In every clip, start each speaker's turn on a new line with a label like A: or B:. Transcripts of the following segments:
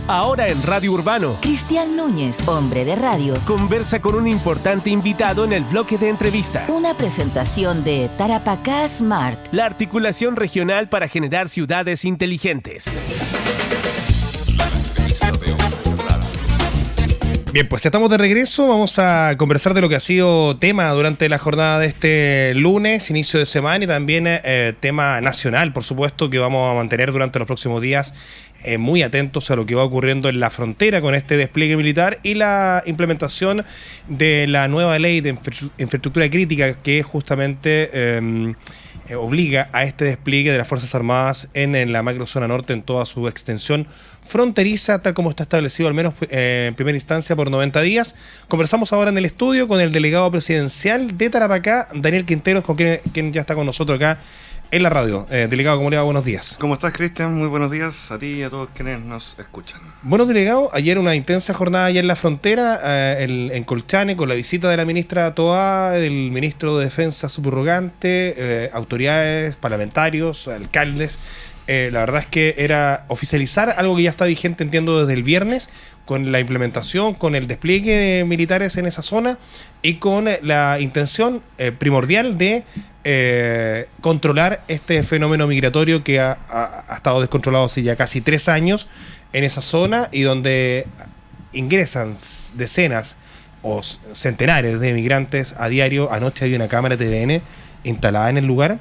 A: Ahora en Radio Urbano,
B: Cristian Núñez, hombre de radio,
A: conversa con un importante invitado en el bloque de entrevista.
B: Una presentación de Tarapacá Smart,
A: La articulación regional para generar ciudades inteligentes.
C: Bien, pues ya estamos de regreso. Vamos a conversar de lo que ha sido tema durante la jornada de este lunes, inicio de semana, y también tema nacional, por supuesto, que vamos a mantener durante los próximos días, muy atentos a lo que va ocurriendo en la frontera con este despliegue militar y la implementación de la nueva ley de infraestructura crítica que justamente obliga a este despliegue de las Fuerzas Armadas en la macrozona norte en toda su extensión fronteriza, tal como está establecido al menos en primera instancia por 90 días. Conversamos ahora en el estudio con el delegado presidencial de Tarapacá, Daniel Quinteros, con quien ya está con nosotros acá en la radio. Delegado, ¿cómo le va? Buenos días.
D: ¿Cómo estás, Cristian? Muy buenos días a ti y a todos quienes nos escuchan.
C: Bueno, delegado, ayer una intensa jornada allá en la frontera, en Colchane, con la visita de la ministra Toá, el ministro de Defensa subrogante, autoridades, parlamentarios, alcaldes. La verdad es que era oficializar algo que ya está vigente, entiendo, desde el viernes, con la implementación, con el despliegue de militares en esa zona y con la intención primordial de controlar este fenómeno migratorio que ha estado descontrolado hace ya casi 3 años en esa zona y donde ingresan decenas o centenares de migrantes a diario. Anoche había una cámara TVN instalada en el lugar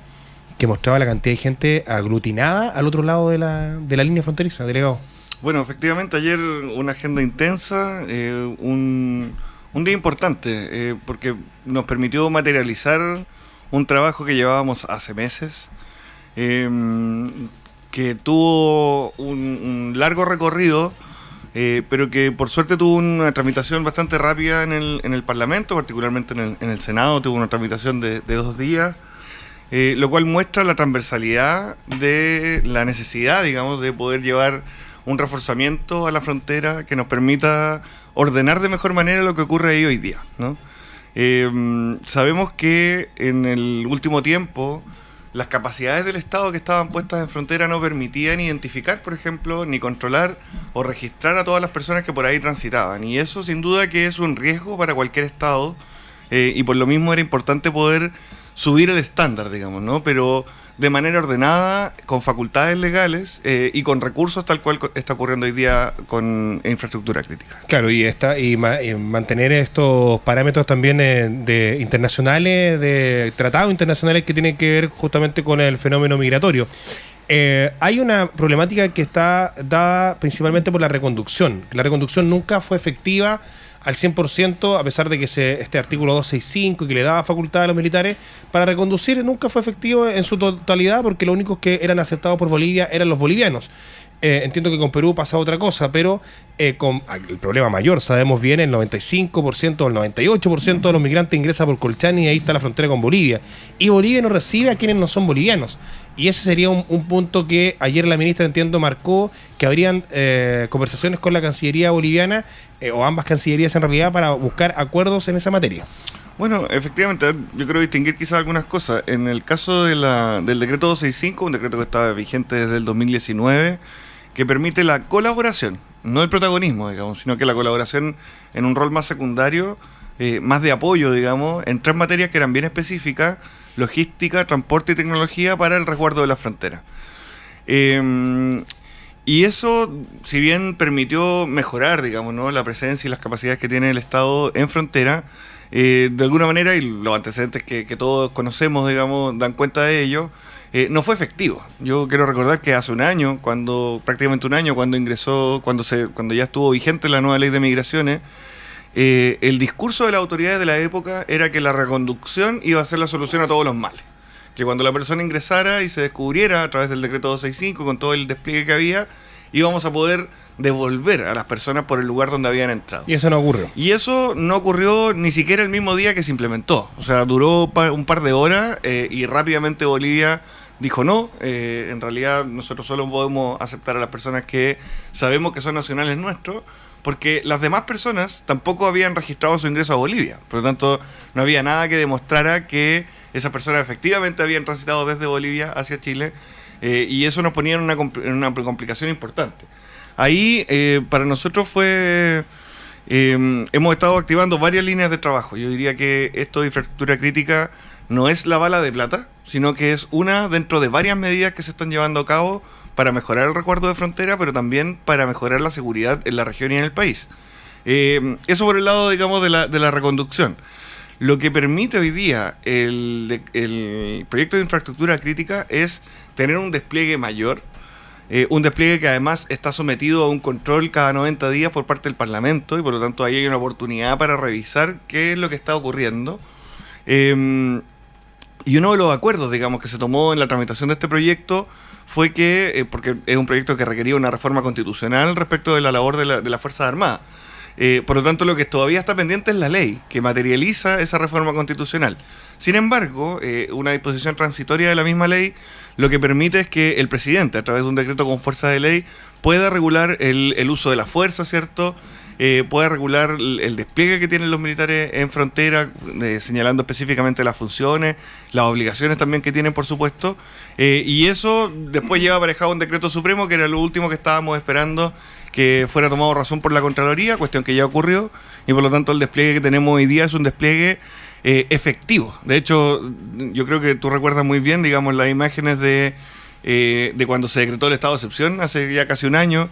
C: que mostraba la cantidad de gente aglutinada al otro lado de la línea fronteriza, delegado.
D: Bueno, efectivamente, ayer una agenda intensa, un día importante, porque nos permitió materializar un trabajo que llevábamos hace meses, que tuvo un largo recorrido, pero que por suerte tuvo una tramitación bastante rápida en el Parlamento, particularmente en el Senado, tuvo una tramitación de 2 días. Lo cual muestra la transversalidad de la necesidad, digamos, de poder llevar un reforzamiento a la frontera que nos permita ordenar de mejor manera lo que ocurre ahí hoy día, ¿no? Sabemos que en el último tiempo las capacidades del Estado que estaban puestas en frontera no permitían identificar, por ejemplo, ni controlar o registrar a todas las personas que por ahí transitaban. Y eso sin duda que es un riesgo para cualquier Estado, y por lo mismo era importante poder subir el estándar, digamos, ¿no? Pero de manera ordenada, con facultades legales y con recursos tal cual está ocurriendo hoy día con infraestructura crítica.
C: Claro, y mantener estos parámetros también de internacionales, de tratados internacionales que tienen que ver justamente con el fenómeno migratorio. Hay una problemática que está dada principalmente por la reconducción. La reconducción nunca fue efectiva al 100%, a pesar de que este artículo 265 que le daba facultad a los militares para reconducir, nunca fue efectivo en su totalidad, porque los únicos que eran aceptados por Bolivia eran los bolivianos. Entiendo que con Perú pasa otra cosa, pero con el problema mayor, sabemos bien, el 95% o el 98% de los migrantes ingresa por Colchane y ahí está la frontera con Bolivia. Y Bolivia no recibe a quienes no son bolivianos. Y ese sería un punto que ayer la ministra, entiendo, marcó, que habrían conversaciones con la Cancillería boliviana, o ambas cancillerías en realidad, para buscar acuerdos en esa materia.
D: Bueno, efectivamente, yo quiero distinguir quizás algunas cosas. En el caso del decreto 265, un decreto que estaba vigente desde el 2019, que permite la colaboración, no el protagonismo, digamos, sino que la colaboración en un rol más secundario, más de apoyo, digamos, en 3 materias que eran bien específicas: logística, transporte y tecnología para el resguardo de la frontera. Y eso, si bien permitió mejorar, digamos, ¿no?, la presencia y las capacidades que tiene el Estado en frontera, de alguna manera, y los antecedentes que todos conocemos, digamos, dan cuenta de ello, no fue efectivo. Yo quiero recordar que hace prácticamente un año, cuando ya estuvo vigente la nueva ley de migraciones, el discurso de las autoridades de la época era que la reconducción iba a ser la solución a todos los males. Que cuando la persona ingresara y se descubriera a través del decreto 265, con todo el despliegue que había, íbamos a poder devolver a las personas por el lugar donde habían entrado.
C: Y eso no ocurrió.
D: Y eso no ocurrió ni siquiera el mismo día que se implementó. O sea, duró un par de horas y rápidamente Bolivia dijo no. En realidad nosotros solo podemos aceptar a las personas que sabemos que son nacionales nuestros, porque las demás personas tampoco habían registrado su ingreso a Bolivia. Por lo tanto, no había nada que demostrara que esas personas efectivamente habían transitado desde Bolivia hacia Chile, y eso nos ponía en una complicación importante. Ahí para nosotros fue... hemos estado activando varias líneas de trabajo. Yo diría que esto de infraestructura crítica no es la bala de plata, sino que es una dentro de varias medidas que se están llevando a cabo para mejorar el resguardo de frontera, pero también para mejorar la seguridad en la región y en el país. Eso por el lado, digamos, de la reconducción. Lo que permite hoy día el proyecto de infraestructura crítica es tener un despliegue mayor, un despliegue que además está sometido a un control cada 90 días por parte del Parlamento, y por lo tanto ahí hay una oportunidad para revisar qué es lo que está ocurriendo. Y uno de los acuerdos, digamos, que se tomó en la tramitación de este proyecto fue que, porque es un proyecto que requería una reforma constitucional respecto de la labor de las Fuerzas Armadas. Por lo tanto, lo que todavía está pendiente es la ley que materializa esa reforma constitucional. Sin embargo, una disposición transitoria de la misma ley lo que permite es que el presidente, a través de un decreto con fuerza de ley, pueda regular el uso de la fuerza, ¿cierto?, pueda regular el despliegue que tienen los militares en frontera, señalando específicamente las funciones, las obligaciones también que tienen, por supuesto, y eso después lleva aparejado un decreto supremo, que era lo último que estábamos esperando que fuera tomado razón por la Contraloría, cuestión que ya ocurrió, y por lo tanto el despliegue que tenemos hoy día es un despliegue efectivo. De hecho, yo creo que tú recuerdas muy bien, digamos, las imágenes de cuando se decretó el estado de excepción hace ya casi un año,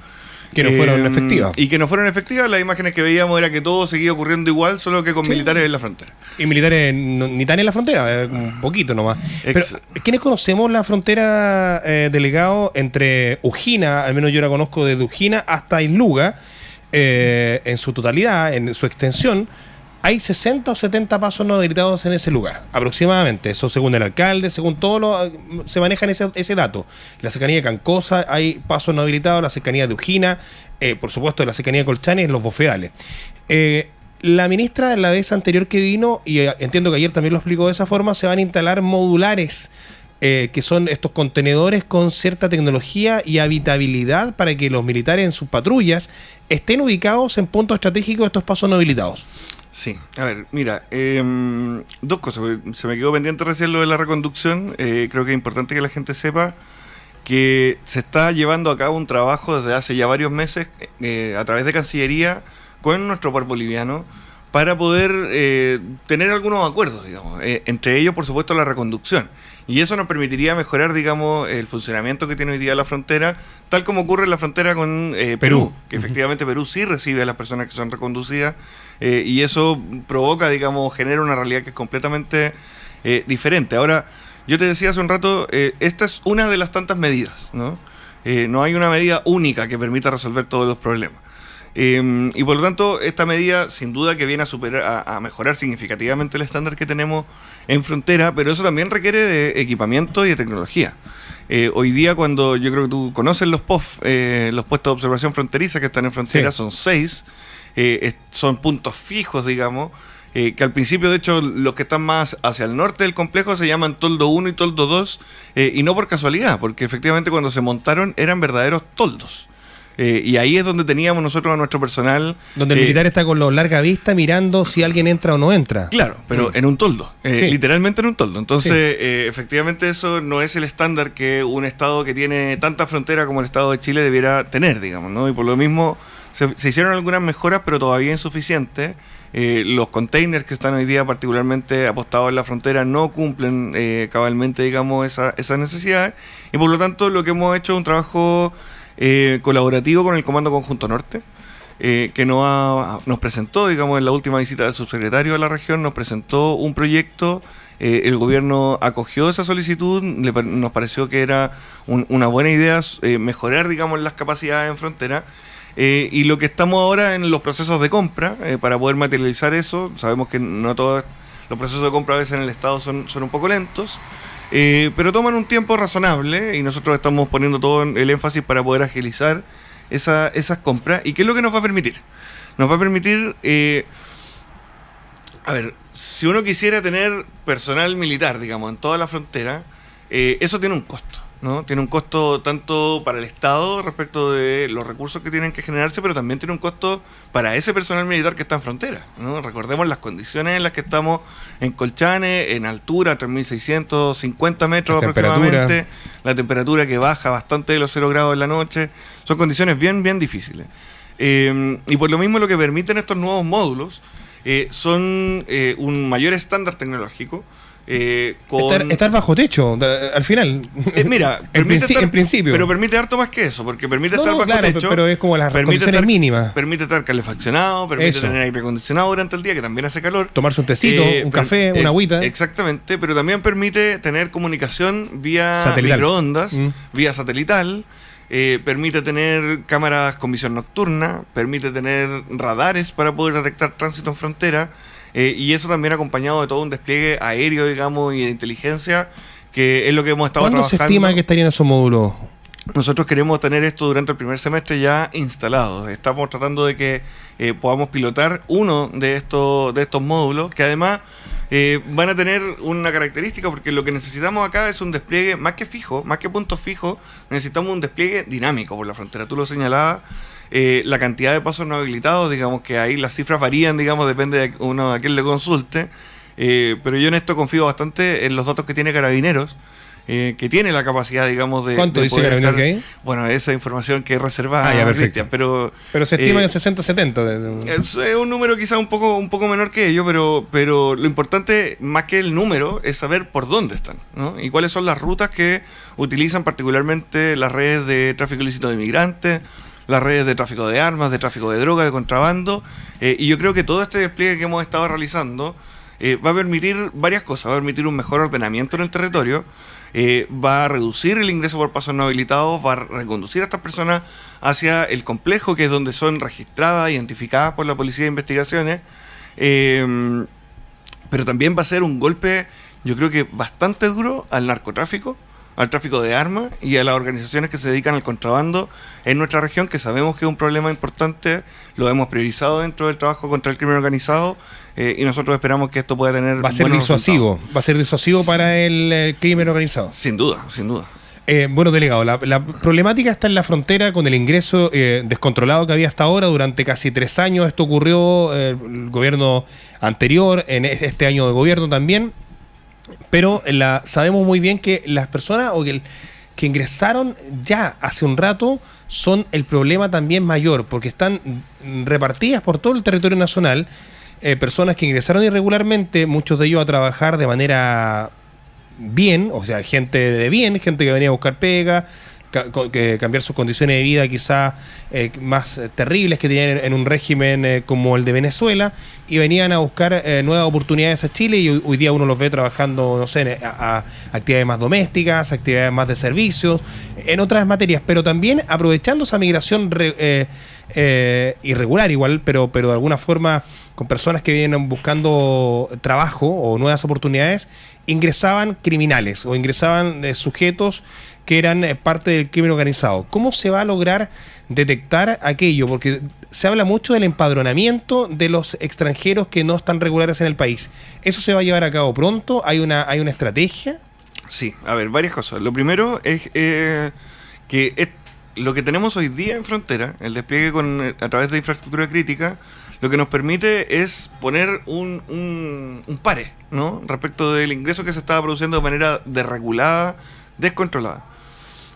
C: que no fueron efectivas.
D: Y que no fueron efectivas. Las imágenes que veíamos era que todo seguía ocurriendo igual, solo que con militares en la frontera.
C: Y militares ni tan en la frontera, un poquito nomás. Pero, ¿quiénes conocemos la frontera, delegado, entre Ujina, al menos yo la conozco desde Ujina hasta Isluga, en su totalidad, en su extensión? Hay 60 o 70 pasos no habilitados en ese lugar, aproximadamente. Eso según el alcalde, según todos se manejan ese dato. La cercanía de Cancosa hay pasos no habilitados, la cercanía de Ujina, por supuesto la cercanía de Colchane y los bofedales. La ministra, la vez anterior que vino, y entiendo que ayer también lo explicó de esa forma, se van a instalar modulares, que son estos contenedores con cierta tecnología y habitabilidad para que los militares en sus patrullas estén ubicados en puntos estratégicos de estos pasos no habilitados.
D: Sí, a ver, mira, dos cosas. Se me quedó pendiente recién lo de la reconducción. Creo que es importante que la gente sepa que se está llevando a cabo un trabajo desde hace ya varios meses a través de Cancillería con nuestro par boliviano para poder tener algunos acuerdos, digamos, entre ellos, por supuesto, la reconducción. Y eso nos permitiría mejorar, digamos, el funcionamiento que tiene hoy día la frontera, tal como ocurre en la frontera con Perú, que efectivamente Perú sí recibe a las personas que son reconducidas, y eso provoca, digamos, genera una realidad que es completamente diferente. Ahora, yo te decía hace un rato, esta es una de las tantas medidas, ¿no? No hay una medida única que permita resolver todos los problemas. Y por lo tanto, esta medida sin duda que viene a superar, a mejorar significativamente el estándar que tenemos en frontera, pero eso también requiere de equipamiento y de tecnología. Hoy día, cuando yo creo que tú conoces los POF, los puestos de observación fronteriza que están en frontera, sí, son 6, son puntos fijos, digamos, que al principio, de hecho, los que están más hacia el norte del complejo se llaman Toldo 1 y Toldo 2, y no por casualidad, porque efectivamente cuando se montaron eran verdaderos toldos. Y ahí es donde teníamos nosotros a nuestro personal. Donde el militar está con la larga vista mirando si alguien entra o no entra. Claro, pero en un toldo, sí, literalmente en un toldo. Entonces, sí, efectivamente eso no es el estándar que un Estado que tiene tanta frontera como el Estado de Chile debiera tener, digamos, ¿no? Y por lo mismo se hicieron algunas mejoras, pero todavía insuficientes. Los containers que están hoy día particularmente apostados en la frontera no cumplen cabalmente, digamos, esas necesidades. Y por lo tanto, lo que hemos hecho es un trabajo colaborativo con el Comando Conjunto Norte, que nos presentó, digamos, en la última visita del subsecretario a la región, nos presentó un proyecto. El gobierno acogió esa solicitud, nos pareció que era una buena idea mejorar, digamos, las capacidades en frontera. Y lo que estamos ahora en los procesos de compra, para poder materializar eso, sabemos que no todos los procesos de compra a veces en el Estado son un poco lentos, pero toman un tiempo razonable y nosotros estamos poniendo todo el énfasis para poder agilizar esas compras. ¿Y qué es lo que nos va a permitir? Nos va a permitir, a ver, si uno quisiera tener personal militar, digamos, en toda la frontera, eso tiene un costo. ¿no? Tiene un costo tanto para el Estado respecto de los recursos que tienen que generarse, pero también tiene un costo para ese personal militar que está en frontera, ¿no? Recordemos las condiciones en las que estamos en Colchane, en altura, 3.650 metros aproximadamente, la temperatura que baja bastante de los 0 grados en la noche, son condiciones bien, bien difíciles. Y por lo mismo lo que permiten estos nuevos módulos son un mayor estándar tecnológico.
C: Estar bajo techo, al final.
D: Mira,
C: en principio.
D: Pero permite harto más que eso, porque permite estar bajo techo.
C: Pero es como las condiciones mínimas.
D: Permite estar calefaccionado, permite tener aire acondicionado durante el día, que también hace calor.
C: Tomarse un tecito, un café, una agüita.
D: Exactamente, pero también permite tener comunicación vía microondas, vía satelital. Permite tener cámaras con visión nocturna, permite tener radares para poder detectar tránsito en frontera. Y eso también acompañado de todo un despliegue aéreo, digamos, y de inteligencia, que es lo que hemos estado trabajando.
C: ¿Cuándo se estima que estarían esos módulos?
D: Nosotros queremos tener esto durante el primer semestre ya instalado. Estamos tratando de que podamos pilotar uno de estos módulos, que además van a tener una característica, porque lo que necesitamos acá es un despliegue más que fijo, más que puntos fijos, necesitamos un despliegue dinámico por la frontera. Tú lo señalabas. La cantidad de pasos no habilitados, digamos que ahí las cifras varían, digamos, depende de uno a quién le consulte, pero yo en esto confío bastante en los datos que tiene Carabineros, que tiene la capacidad, digamos, de...
C: ¿Cuánto dice Carabineros que hay?
D: Bueno, esa información que es reservada,
C: ya, perfecto.
D: Cristian,
C: pero se estima en 60-70.
D: Es un número quizá un poco menor que ello, pero lo importante, más que el número, es saber por dónde están, ¿no? Y cuáles son las rutas que utilizan particularmente las redes de tráfico ilícito de inmigrantes, las redes de tráfico de armas, de tráfico de droga, de contrabando, y yo creo que todo este despliegue que hemos estado realizando va a permitir varias cosas. Va a permitir un mejor ordenamiento en el territorio, va a reducir el ingreso por pasos no habilitados, va a reconducir a estas personas hacia el complejo, que es donde son registradas, identificadas por la Policía de Investigaciones, pero también va a ser un golpe, yo creo que bastante duro al narcotráfico, al tráfico de armas y a las organizaciones que se dedican al contrabando en nuestra región, que sabemos que es un problema importante, lo hemos priorizado dentro del trabajo contra el crimen organizado, y nosotros esperamos que esto pueda tener
C: va a ser disuasivo para el crimen organizado.
D: Sin duda, sin duda.
C: Bueno, delegado, la problemática está en la frontera con el ingreso descontrolado que había hasta ahora durante casi 3 años. Esto ocurrió el gobierno anterior, en este año de gobierno también. Pero sabemos muy bien que las personas que ingresaron ya hace un rato son el problema también mayor, porque están repartidas por todo el territorio nacional, personas que ingresaron irregularmente, muchos de ellos a trabajar de manera bien, o sea, gente de bien, gente que venía a buscar pega, que cambiar sus condiciones de vida quizás más terribles que tenían en un régimen como el de Venezuela, y venían a buscar nuevas oportunidades a Chile, y hoy día uno los ve trabajando, no sé, a actividades más domésticas, actividades más de servicios, en otras materias, pero también aprovechando esa migración irregular igual, pero de alguna forma con personas que vienen buscando trabajo o nuevas oportunidades, ingresaban criminales o ingresaban sujetos que eran parte del crimen organizado. ¿Cómo se va a lograr detectar aquello? Porque se habla mucho del empadronamiento de los extranjeros que no están regulares en el país. ¿Eso se va a llevar a cabo pronto? ¿Hay una estrategia?
D: Sí, a ver, varias cosas. Lo primero es que lo que tenemos hoy día en frontera, el despliegue a través de infraestructura crítica, lo que nos permite es poner un pare, ¿no?, respecto del ingreso que se estaba produciendo de manera desregulada, descontrolada.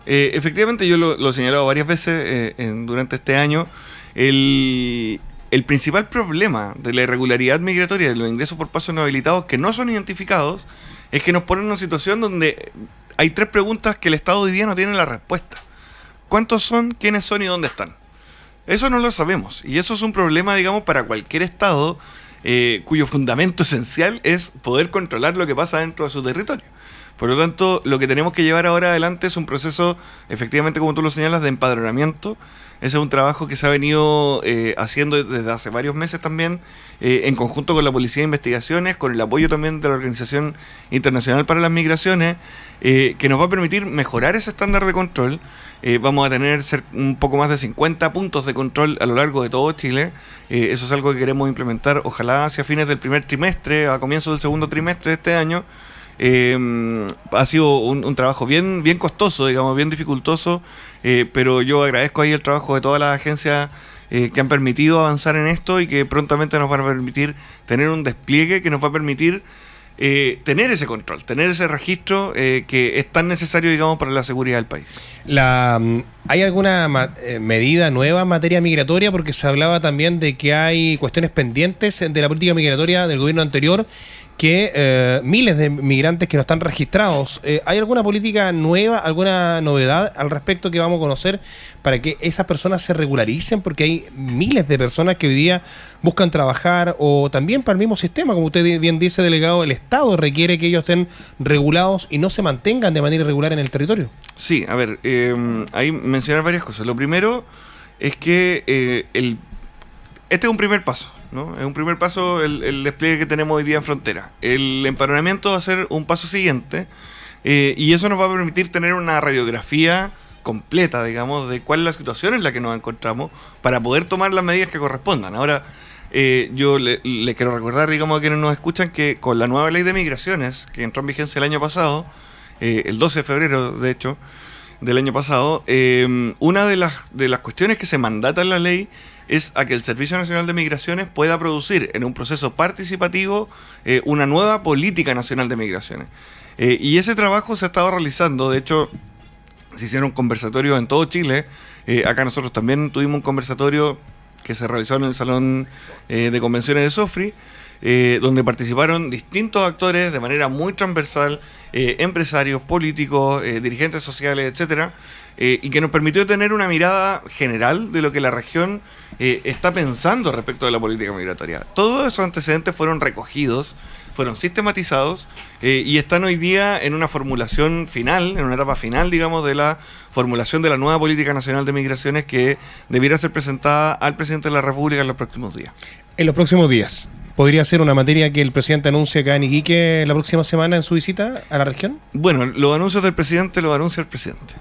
D: Efectivamente, yo lo he señalado varias veces durante este año, el principal problema de la irregularidad migratoria, de los ingresos por pasos no habilitados que no son identificados, es que nos ponen en una situación donde hay 3 preguntas que el Estado hoy día no tiene la respuesta. ¿Cuántos son? ¿Quiénes son? ¿Y dónde están? Eso no lo sabemos, y eso es un problema, digamos, para cualquier Estado cuyo fundamento esencial es poder controlar lo que pasa dentro de su territorio. Por lo tanto, lo que tenemos que llevar ahora adelante es un proceso, efectivamente, como tú lo señalas, de empadronamiento. Ese es un trabajo que se ha venido haciendo desde hace varios meses también, en conjunto con la Policía de Investigaciones, con el apoyo también de la Organización Internacional para las Migraciones, que nos va a permitir mejorar ese estándar de control. Vamos a tener un poco más de 50 puntos de control a lo largo de todo Chile. Eso es algo que queremos implementar, ojalá hacia fines del primer trimestre, a comienzos del segundo trimestre de este año. Ha sido un trabajo bien costoso, digamos, bien dificultoso, pero yo agradezco ahí el trabajo de todas las agencias que han permitido avanzar en esto y que prontamente nos van a permitir tener un despliegue que nos va a permitir tener ese control, tener ese registro que es tan necesario, digamos, para la seguridad del país.
C: ¿Hay alguna medida nueva en materia migratoria? Porque se hablaba también de que hay cuestiones pendientes de la política migratoria del gobierno anterior, que miles de migrantes que no están registrados. ¿Hay alguna política nueva, alguna novedad al respecto que vamos a conocer para que esas personas se regularicen? Porque hay miles de personas que hoy día buscan trabajar, o también para el mismo sistema, como usted bien dice, delegado, el Estado requiere que ellos estén regulados y no se mantengan de manera irregular en el territorio.
D: Sí, a ver, ahí mencionar varias cosas. Lo primero es que este es un primer paso, ¿no? Es un primer paso el despliegue que tenemos hoy día en frontera. El empadronamiento va a ser un paso siguiente, y eso nos va a permitir tener una radiografía completa, digamos, de cuál es la situación en la que nos encontramos para poder tomar las medidas que correspondan. Ahora, yo le quiero recordar, digamos, a quienes nos escuchan que con la nueva ley de migraciones, que entró en vigencia el año pasado, el 12 de febrero, de hecho, del año pasado, una de las cuestiones que se mandata en la ley es a que el Servicio Nacional de Migraciones pueda producir en un proceso participativo una nueva política nacional de migraciones. Y ese trabajo se ha estado realizando. De hecho, se hicieron conversatorios en todo Chile. Acá nosotros también tuvimos un conversatorio que se realizó en el Salón de Convenciones de Sofri, donde participaron distintos actores de manera muy transversal, empresarios, políticos, dirigentes sociales, etcétera, y que nos permitió tener una mirada general de lo que la región está pensando respecto de la política migratoria. Todos esos antecedentes fueron recogidos, fueron sistematizados, y están hoy día en una formulación final, en una etapa final, digamos, de la formulación de la nueva política nacional de migraciones que debiera ser presentada al presidente de la República en los próximos días.
C: En los próximos días. ¿Podría ser una materia que el presidente anuncie acá en Iquique la próxima semana en su visita a la región?
D: Bueno, los anuncios del presidente los anuncia el presidente.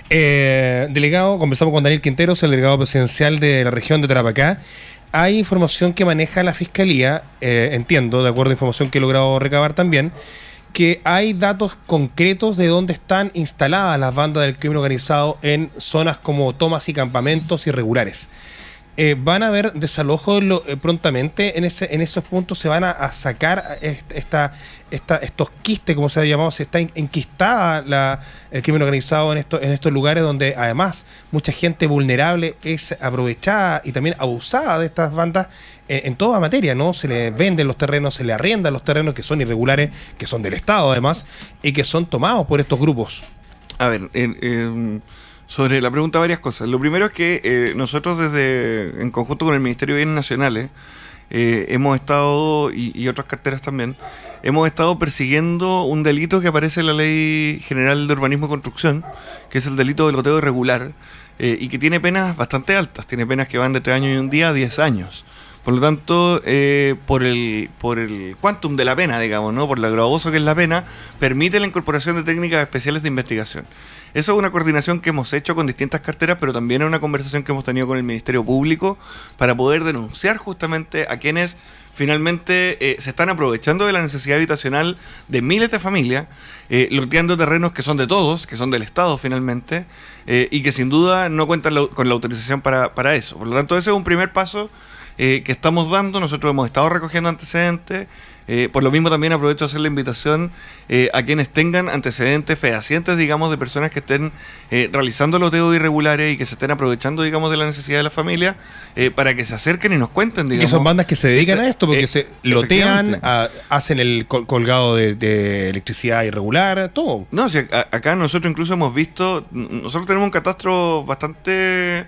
C: Delegado, conversamos con Daniel Quinteros, el delegado presidencial de la región de Tarapacá. Hay información que maneja la Fiscalía, entiendo, de acuerdo a información que he logrado recabar también, que hay datos concretos de dónde están instaladas las bandas del crimen organizado en zonas como tomas y campamentos irregulares. ¿Van a haber desalojos prontamente en esos puntos? ¿Se van a sacar estos quistes, como se ha llamado? ¿Se está enquistada el crimen organizado en estos lugares donde además mucha gente vulnerable es aprovechada y también abusada de estas bandas en toda materia, ¿no? Se le venden los terrenos, se le arriendan los terrenos que son irregulares, que son del Estado además, y que son tomados por estos grupos?
D: A ver, sobre la pregunta, varias cosas. Lo primero es que nosotros en conjunto con el Ministerio de Bienes Nacionales hemos estado, y otras carteras también, hemos estado persiguiendo un delito que aparece en la Ley General de Urbanismo y Construcción, que es el delito del loteo irregular, y que tiene penas bastante altas, tiene penas que van de 3 años y un día a 10 años. Por lo tanto, por el quantum de la pena, digamos, ¿no? Por lo gravoso que es la pena, permite la incorporación de técnicas especiales de investigación. Esa es una coordinación que hemos hecho con distintas carteras, pero también es una conversación que hemos tenido con el Ministerio Público para poder denunciar justamente a quienes finalmente se están aprovechando de la necesidad habitacional de miles de familias, loteando terrenos que son de todos, que son del Estado finalmente, y que sin duda no cuentan con la autorización para eso. Por lo tanto, ese es un primer paso que estamos dando. Nosotros hemos estado recogiendo antecedentes. Por lo mismo también aprovecho de hacer la invitación a quienes tengan antecedentes fehacientes, digamos, de personas que estén realizando loteos irregulares y que se estén aprovechando, digamos, de la necesidad de la familia, para que se acerquen y nos cuenten, digamos.
C: Que son bandas que se dedican a esto, porque se lotean, hacen el colgado de electricidad irregular, todo.
D: No, si acá nosotros incluso hemos visto, nosotros tenemos un catastro bastante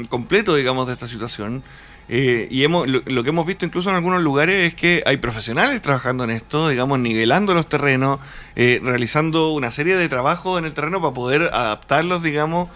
D: completo, digamos, de esta situación. Y lo que hemos visto incluso en algunos lugares es que hay profesionales trabajando en esto, digamos, nivelando los terrenos, realizando una serie de trabajos en el terreno para poder adaptarlos, digamos,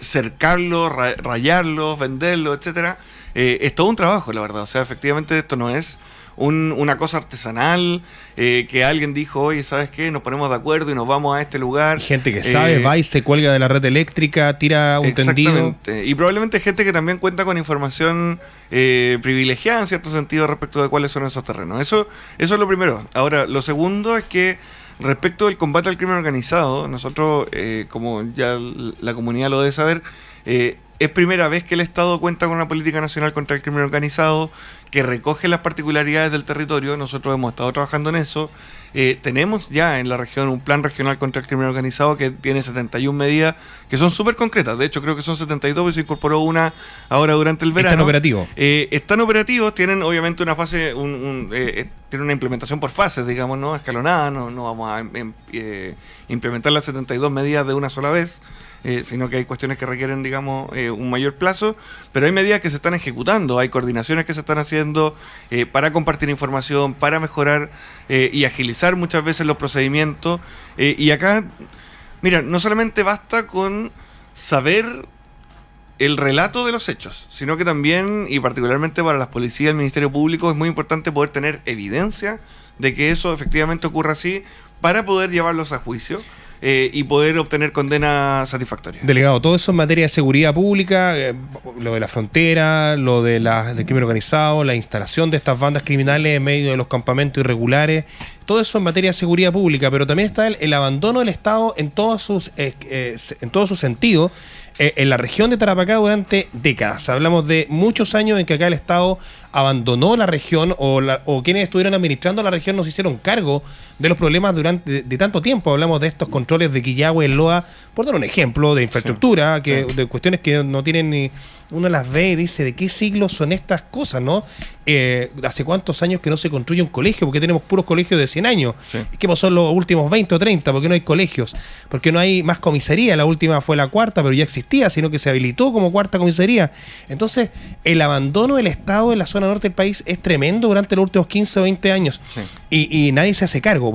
D: cercarlos, rayarlos, venderlos, etcétera. Es todo un trabajo, la verdad. O sea, efectivamente esto no es una cosa artesanal, que alguien dijo, oye, ¿sabes qué? Nos ponemos de acuerdo y nos vamos a este lugar.
C: Gente que sabe, va y se cuelga de la red eléctrica, tira un tendido.
D: Exactamente. Y probablemente gente que también cuenta con información privilegiada en cierto sentido respecto de cuáles son esos terrenos. Eso es lo primero. Ahora, lo segundo es que respecto del combate al crimen organizado, nosotros, como ya la comunidad lo debe saber, es primera vez que el Estado cuenta con una política nacional contra el crimen organizado que recoge las particularidades del territorio. Nosotros hemos estado trabajando en eso. Tenemos ya en la región un plan regional contra el crimen organizado que tiene 71 medidas que son súper concretas. De hecho, creo que son 72 y se incorporó una ahora durante el verano.
C: ¿Están operativos?
D: Están operativos, tienen obviamente una fase, tienen una implementación por fases, digamos, ¿no? Escalonada. No vamos a implementar las 72 medidas de una sola vez. Sino que hay cuestiones que requieren, digamos, un mayor plazo, pero hay medidas que se están ejecutando, hay coordinaciones que se están haciendo para compartir información, para mejorar y agilizar muchas veces los procedimientos. Y acá, mira, no solamente basta con saber el relato de los hechos, sino que también, y particularmente para las policías, el Ministerio Público, es muy importante poder tener evidencia de que eso efectivamente ocurra así para poder llevarlos a juicio. Y poder obtener condena satisfactoria.
C: Delegado, todo eso en materia de seguridad pública, lo de la frontera, lo de del crimen organizado, la instalación de estas bandas criminales en medio de los campamentos irregulares, todo eso en materia de seguridad pública, pero también está el abandono del Estado en todos sus sentidos en la región de Tarapacá durante décadas. Hablamos de muchos años en que acá el Estado abandonó la región o quienes estuvieron administrando la región no se hicieron cargo de los problemas durante de tanto tiempo. Hablamos de estos controles de Quillagua y El Loa, por dar un ejemplo de infraestructura, sí, de cuestiones que no tienen ni... Uno las ve y dice, ¿de qué siglo son estas cosas, no? ¿Hace cuántos años que no se construye un colegio? ¿Por qué tenemos puros colegios de 100 años? Sí. ¿Qué pasó en los últimos 20 o 30? ¿Por qué no hay colegios? ¿Por qué no hay más comisaría? La última fue la cuarta, pero ya existía, sino que se habilitó como cuarta comisaría. Entonces, el abandono del Estado en la zona norte del país es tremendo durante los últimos 15 o 20 años. Sí. Y nadie se hace cargo,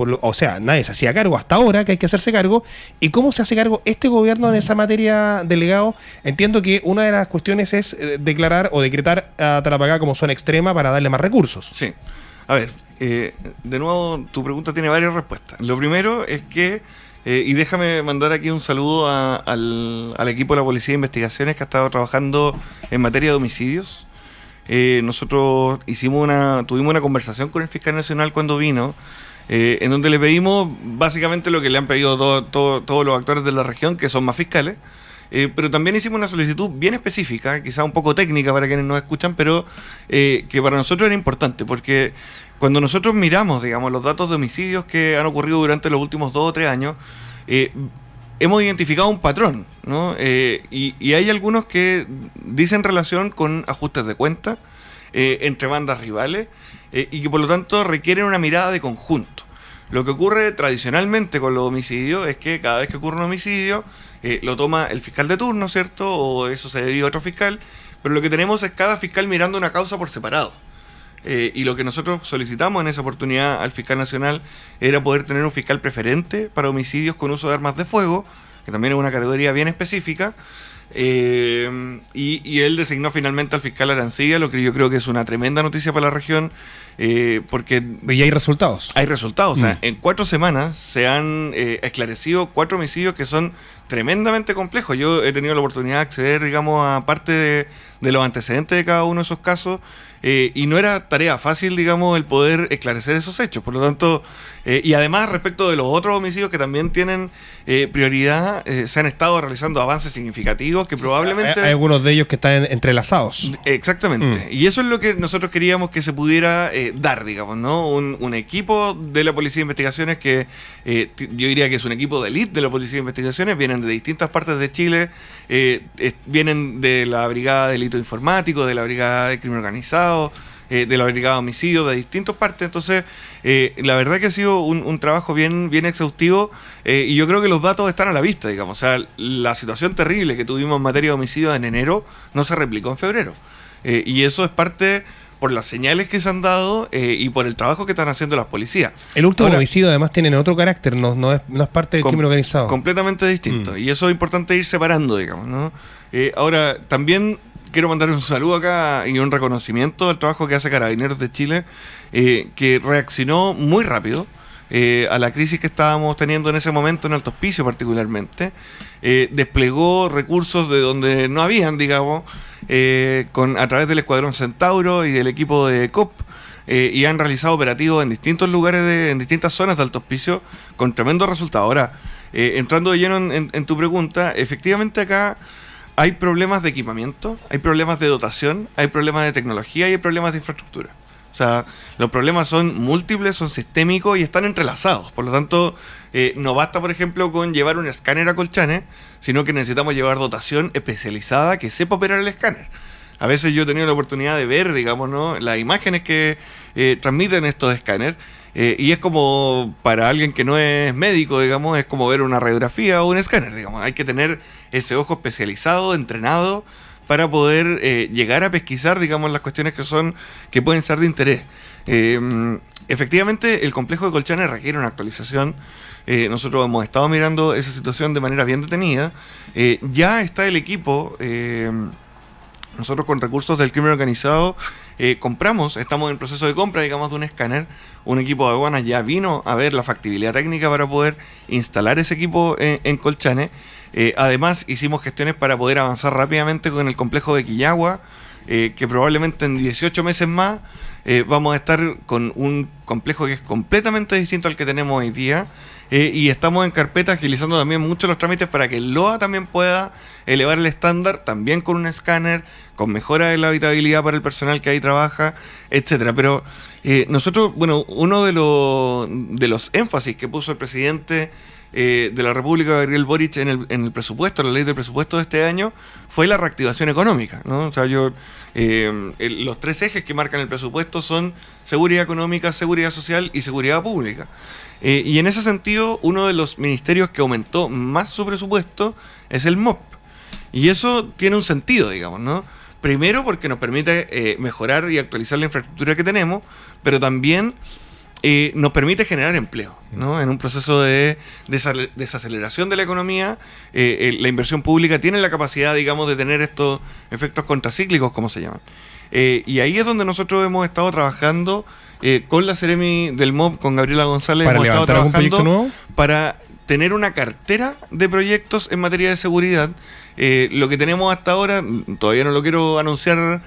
C: nadie se hacía cargo hasta ahora, que hay que hacerse cargo. ¿Y cómo se hace cargo este gobierno en esa materia, delegado? Entiendo que una de las cuestiones es declarar o decretar a Tarapacá como zona extrema para darle más recursos.
D: Sí. A ver, de nuevo, tu pregunta tiene varias respuestas. Lo primero es que, y déjame mandar aquí un saludo al equipo de la Policía de Investigaciones que ha estado trabajando en materia de homicidios. Nosotros tuvimos una conversación con el fiscal nacional cuando vino, en donde le pedimos básicamente lo que le han pedido todos los actores de la región, que son más fiscales, pero también hicimos una solicitud bien específica, quizá un poco técnica para quienes nos escuchan, pero que para nosotros era importante, porque cuando nosotros miramos, digamos, los datos de homicidios que han ocurrido durante los últimos 2 o 3 años, hemos identificado un patrón, ¿no? Y hay algunos que dicen relación con ajustes de cuenta entre bandas rivales y que por lo tanto requieren una mirada de conjunto. Lo que ocurre tradicionalmente con los homicidios es que cada vez que ocurre un homicidio lo toma el fiscal de turno, ¿cierto? O eso se deriva a otro fiscal, pero lo que tenemos es cada fiscal mirando una causa por separado. Y lo que nosotros solicitamos en esa oportunidad al fiscal nacional era poder tener un fiscal preferente para homicidios con uso de armas de fuego, que también es una categoría bien específica, y él designó finalmente al fiscal Arancibia, lo que yo creo que es una tremenda noticia para la región, porque...
C: ¿Y hay resultados?
D: Hay resultados, o sea, en 4 semanas se han esclarecido 4 homicidios que son tremendamente complejos. Yo he tenido la oportunidad de acceder, digamos, a parte de los antecedentes de cada uno de esos casos, y no era tarea fácil, digamos, el poder esclarecer esos hechos. Por lo tanto, y además respecto de los otros homicidios que también tienen prioridad, se han estado realizando avances significativos que probablemente...
C: Hay algunos de ellos que están entrelazados.
D: Exactamente. Y eso es lo que nosotros queríamos que se pudiera dar, digamos, ¿no? Un equipo de la Policía de Investigaciones que yo diría que es un equipo de élite de la Policía de Investigaciones, vienen de distintas partes de Chile, vienen de la Brigada de Delito Informático, de la Brigada de Crimen Organizado, de la Brigada de Homicidio, de distintas partes. Entonces, la verdad que ha sido un trabajo bien exhaustivo, y yo creo que los datos están a la vista, digamos. O sea, la situación terrible que tuvimos en materia de homicidios en enero no se replicó en febrero. Y eso es parte por las señales que se han dado y por el trabajo que están haciendo las policías.
C: El último homicidio además tiene otro carácter, no es parte del crimen organizado.
D: Completamente distinto. Y eso es importante ir separando, digamos, ¿no? Ahora, también quiero mandar un saludo acá y un reconocimiento al trabajo que hace Carabineros de Chile, que reaccionó muy rápido a la crisis que estábamos teniendo en ese momento en Alto Hospicio particularmente. Desplegó recursos de donde no habían, digamos, a través del Escuadrón Centauro y del equipo de COP, y han realizado operativos en distintos lugares, en distintas zonas de Alto Hospicio, con tremendos resultados. Ahora, entrando de lleno en tu pregunta, efectivamente acá hay problemas de equipamiento, hay problemas de dotación, hay problemas de tecnología y hay problemas de infraestructura. O sea, los problemas son múltiples, son sistémicos y están entrelazados. Por lo tanto, no basta, por ejemplo, con llevar un escáner a Colchane, sino que necesitamos llevar dotación especializada que sepa operar el escáner. A veces yo he tenido la oportunidad de ver, digamos, ¿no?, las imágenes que transmiten estos escáneres, y es como, para alguien que no es médico, digamos, es como ver una radiografía o un escáner, digamos. Hay que tener ese ojo especializado, entrenado, para poder llegar a pesquisar, digamos, las cuestiones que pueden ser de interés. Efectivamente, el complejo de Colchane requiere una actualización. Nosotros hemos estado mirando esa situación de manera bien detenida. Ya está el equipo. Nosotros, con recursos del crimen organizado, estamos en proceso de compra, digamos, de un escáner. Un equipo de aduanas ya vino a ver la factibilidad técnica para poder instalar ese equipo en Colchane. Además, hicimos gestiones para poder avanzar rápidamente con el complejo de Quillagua, que probablemente en 18 meses más vamos a estar con un complejo que es completamente distinto al que tenemos hoy día. Y estamos en carpeta agilizando también mucho los trámites para que el LOA también pueda elevar el estándar, también con un escáner, con mejora de la habitabilidad para el personal que ahí trabaja, etcétera. Pero nosotros, bueno, uno de los énfasis que puso el presidente de la República, Gabriel Boric, en el presupuesto, la ley de presupuesto de este año, fue la reactivación económica, ¿no? O sea, los 3 ejes que marcan el presupuesto son seguridad económica, seguridad social y seguridad pública. Y en ese sentido, uno de los ministerios que aumentó más su presupuesto es el MOP. Y eso tiene un sentido, digamos, ¿no? Primero, porque nos permite mejorar y actualizar la infraestructura que tenemos, pero también nos permite generar empleo, ¿no? En un proceso de desaceleración de la economía, la inversión pública tiene la capacidad, digamos, de tener estos efectos contracíclicos, como se llaman. Y ahí es donde nosotros hemos estado trabajando con la Seremi del MOP, con Gabriela González,
C: ¿Para
D: hemos estado
C: levantar algún proyecto
D: trabajando
C: nuevo?
D: para tener una cartera de proyectos en materia de seguridad. Lo que tenemos hasta ahora, todavía no lo quiero anunciar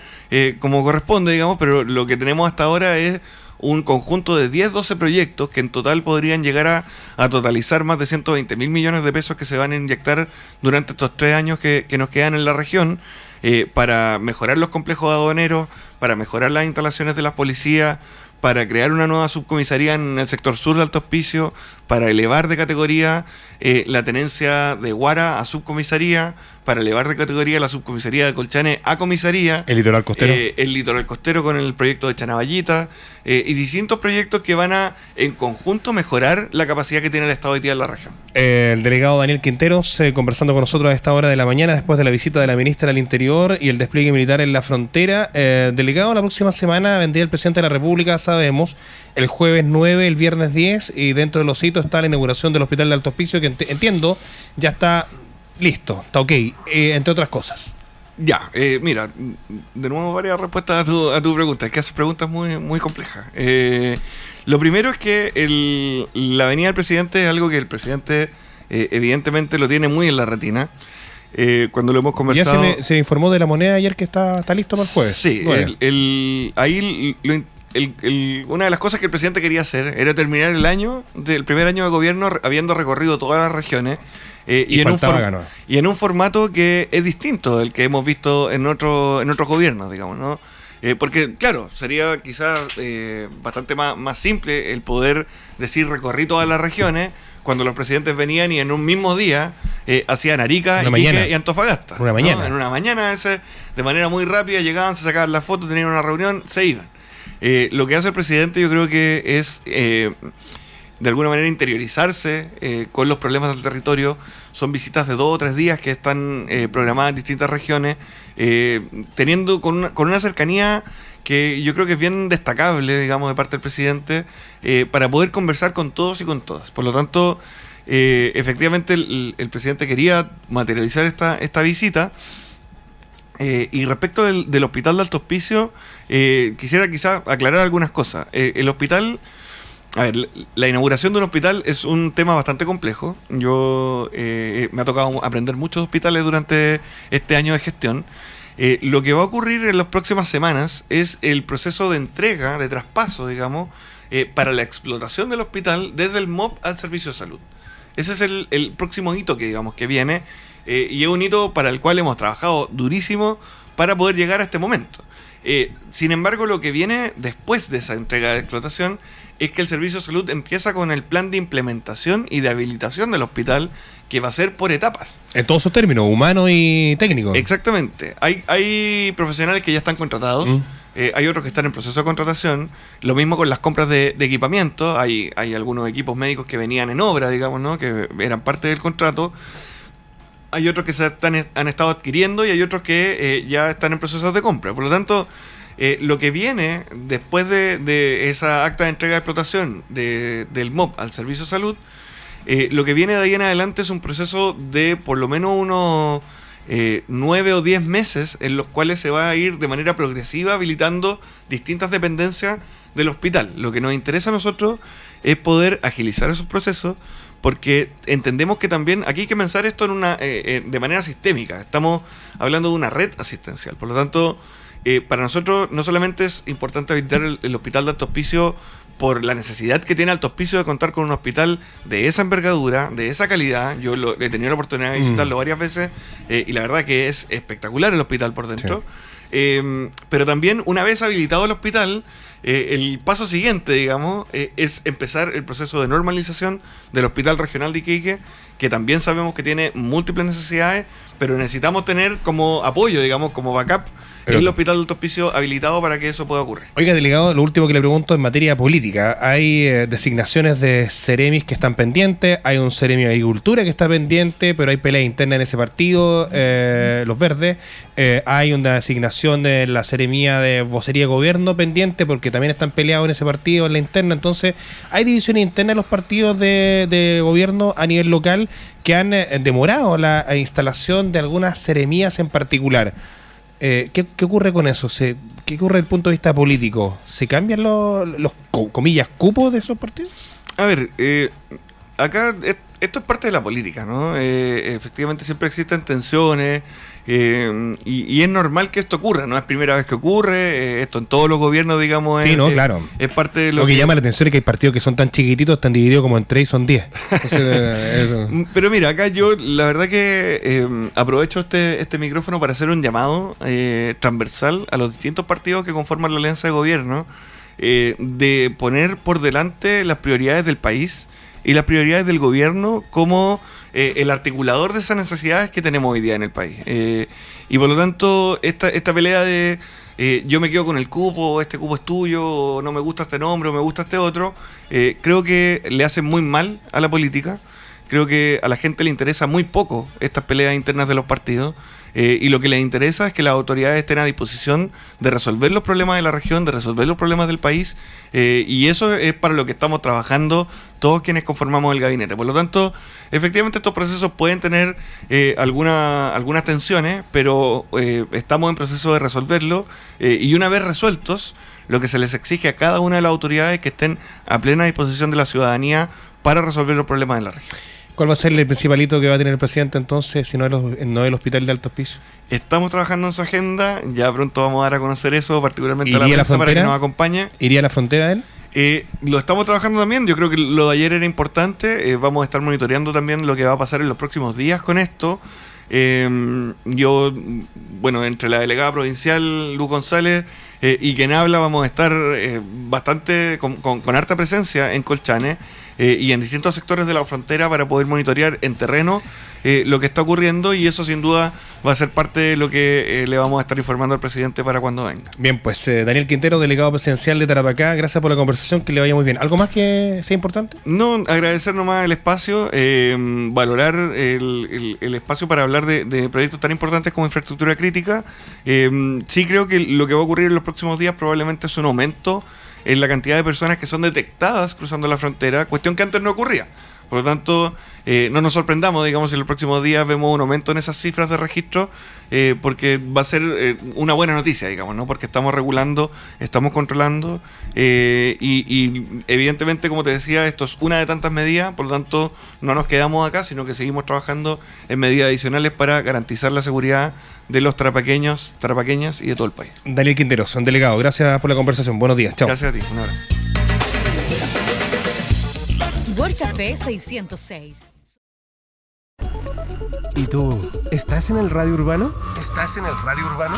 D: como corresponde, digamos, pero lo que tenemos hasta ahora es un conjunto de 10-12 proyectos que en total podrían llegar a totalizar más de 120.000 millones de pesos que se van a inyectar durante estos 3 años que nos quedan en la región, para mejorar los complejos aduaneros, para mejorar las instalaciones de las policías, para crear una nueva subcomisaría en el sector sur de Alto Hospicio, para elevar de categoría la tenencia de Guara a subcomisaría, para elevar de categoría la subcomisaría de Colchane a comisaría.
C: El litoral costero.
D: El litoral costero con el proyecto de Chanaballita, y distintos proyectos que van a, en conjunto, mejorar la capacidad que tiene el Estado hoy día en la región.
C: El delegado Daniel Quinteros conversando con nosotros a esta hora de la mañana, después de la visita de la ministra al Interior y el despliegue militar en la frontera. Delegado, la próxima semana vendría el presidente de la República, sabemos, el jueves 9, el viernes 10, y dentro de los hitos está la inauguración del Hospital de Alto Hospicio, que entiendo ya está listo, está ok, entre otras cosas.
D: Ya, mira, de nuevo varias respuestas a tu pregunta. Es que haces preguntas muy, muy complejas. Lo primero es que la venida del presidente es algo que el presidente evidentemente lo tiene muy en la retina. Cuando lo hemos conversado...
C: Ya se informó de la moneda ayer que está listo para el jueves.
D: Sí, una de las cosas que el presidente quería hacer era terminar el primer año de gobierno habiendo recorrido todas las regiones, y en un formato que es distinto del que hemos visto en otros gobiernos, digamos, ¿no? Porque, claro, sería quizás bastante más simple el poder decir recorrí todas las regiones cuando los presidentes venían y en un mismo día hacían Arica, Iquique y Antofagasta.
C: Una mañana.
D: ¿No? En una mañana, de manera muy rápida, llegaban, se sacaban la foto, tenían una reunión, se iban. Lo que hace el presidente, yo creo que es de alguna manera interiorizarse con los problemas del territorio. Son visitas de 2 o 3 días que están programadas en distintas regiones, teniendo con una cercanía que yo creo que es bien destacable, digamos, de parte del presidente, para poder conversar con todos y con todas. Por lo tanto, efectivamente el presidente quería materializar esta visita, Y respecto del hospital de Alto Hospicio, quisiera quizá aclarar algunas cosas. El hospital, a ver, la inauguración de un hospital es un tema bastante complejo. Yo me ha tocado aprender muchos hospitales durante este año de gestión. Lo que va a ocurrir en las próximas semanas es el proceso de entrega, de traspaso, digamos, para la explotación del hospital desde el MOP al Servicio de Salud. Ese es el próximo hito que viene. Y es un hito para el cual hemos trabajado durísimo para poder llegar a este momento. Sin embargo, lo que viene después de esa entrega de explotación es que el Servicio de Salud empieza con el plan de implementación y de habilitación del hospital, que va a ser por etapas.
C: En todos sus términos, humano y técnico.
D: Exactamente. Hay profesionales que ya están contratados, hay otros que están en proceso de contratación. Lo mismo con las compras de equipamiento. Hay algunos equipos médicos que venían en obra, digamos, ¿no? Que eran parte del contrato. Hay otros que han estado adquiriendo y hay otros que ya están en procesos de compra. Por lo tanto, lo que viene después de esa acta de entrega de explotación del MOP al Servicio de Salud, lo que viene de ahí en adelante es un proceso de por lo menos unos 9 o 10 meses en los cuales se va a ir de manera progresiva habilitando distintas dependencias del hospital. Lo que nos interesa a nosotros es poder agilizar esos procesos, porque entendemos que también aquí hay que pensar esto de manera sistémica. Estamos hablando de una red asistencial. Por lo tanto, para nosotros no solamente es importante habilitar el hospital de Alto Hospicio por la necesidad que tiene Alto Hospicio de contar con un hospital de esa envergadura, de esa calidad. Yo he tenido la oportunidad de visitarlo varias veces y la verdad que es espectacular el hospital por dentro. Sí. Pero también, una vez habilitado el hospital, el paso siguiente, digamos, es empezar el proceso de normalización del Hospital Regional de Iquique, que también sabemos que tiene múltiples necesidades, pero necesitamos tener como apoyo, digamos, como backup, el Hospital de Alto Hospicio habilitado para que eso pueda ocurrir.
C: Oiga, delegado, lo último que le pregunto en materia política. Hay designaciones de seremis que están pendientes, hay un seremio de Agricultura que está pendiente, pero hay pelea interna en ese partido, los verdes. Hay una designación de la seremía de vocería de gobierno pendiente, porque también están peleados en ese partido, en la interna. Entonces, hay divisiones internas en los partidos de gobierno a nivel local que han demorado la instalación de algunas seremías en particular. ¿Qué ocurre con eso? ¿Qué ocurre desde el punto de vista político? ¿Se cambian los comillas, cupos de esos partidos?
D: A ver, acá esto es parte de la política, ¿no? Efectivamente siempre existen tensiones y es normal que esto ocurra, no es primera vez que ocurre, esto en todos los gobiernos, digamos,
C: sí, claro.
D: Es parte de
C: lo que llama la atención es que hay partidos que son tan chiquititos, están divididos como en 3 y son 10.
D: Pero mira, acá yo la verdad que aprovecho este micrófono para hacer un llamado transversal a los distintos partidos que conforman la alianza de gobierno, de poner por delante las prioridades del país y las prioridades del gobierno como el articulador de esas necesidades que tenemos hoy día en el país. Y por lo tanto, esta pelea de yo me quedo con el cupo, este cupo es tuyo, o no me gusta este nombre, o me gusta este otro, creo que le hace muy mal a la política. Creo que a la gente le interesa muy poco estas peleas internas de los partidos. Y lo que les interesa es que las autoridades estén a disposición de resolver los problemas de la región, de resolver los problemas del país, y eso es para lo que estamos trabajando todos quienes conformamos el gabinete. Por lo tanto, efectivamente estos procesos pueden tener algunas tensiones, pero estamos en proceso de resolverlo, y una vez resueltos, lo que se les exige a cada una de las autoridades es que estén a plena disposición de la ciudadanía para resolver los problemas de la región.
C: ¿Cuál va a ser el principal hito que va a tener el presidente entonces, si no el Hospital de Alto Hospicio?
D: Estamos trabajando en su agenda, ya pronto vamos a dar a conocer eso, particularmente a la prensa para que nos acompañe.
C: ¿Iría a la frontera él?
D: Lo estamos trabajando también, yo creo que lo de ayer era importante, vamos a estar monitoreando también lo que va a pasar en los próximos días con esto. Yo, bueno, entre la delegada provincial Luz González y quien habla, vamos a estar bastante con harta presencia en Colchane y en distintos sectores de la frontera para poder monitorear en terreno lo que está ocurriendo, y eso sin duda va a ser parte de lo que le vamos a estar informando al presidente para cuando venga.
C: Bien, pues Daniel Quintero, delegado presidencial de Tarapacá, gracias por la conversación, que le vaya muy bien. ¿Algo más que sea importante?
D: No, agradecer nomás el espacio, valorar el espacio para hablar de proyectos tan importantes como infraestructura crítica. Sí creo que lo que va a ocurrir en los próximos días probablemente es un aumento en la cantidad de personas que son detectadas cruzando la frontera, cuestión que antes no ocurría. Por lo tanto, no nos sorprendamos, digamos, si en los próximos días vemos un aumento en esas cifras de registro, porque va a ser una buena noticia, digamos, ¿no? Porque estamos regulando, estamos controlando, y evidentemente, como te decía, esto es una de tantas medidas, por lo tanto, no nos quedamos acá, sino que seguimos trabajando en medidas adicionales para garantizar la seguridad de los tarapaqueños, tarapaqueñas y de todo el país.
C: Daniel Quinteros, delegado, gracias por la conversación. Buenos días, chao.
D: Gracias a ti, un abrazo.
E: World Café 606.
A: ¿Y tú, estás en el radio urbano? ¿Estás en el radio urbano?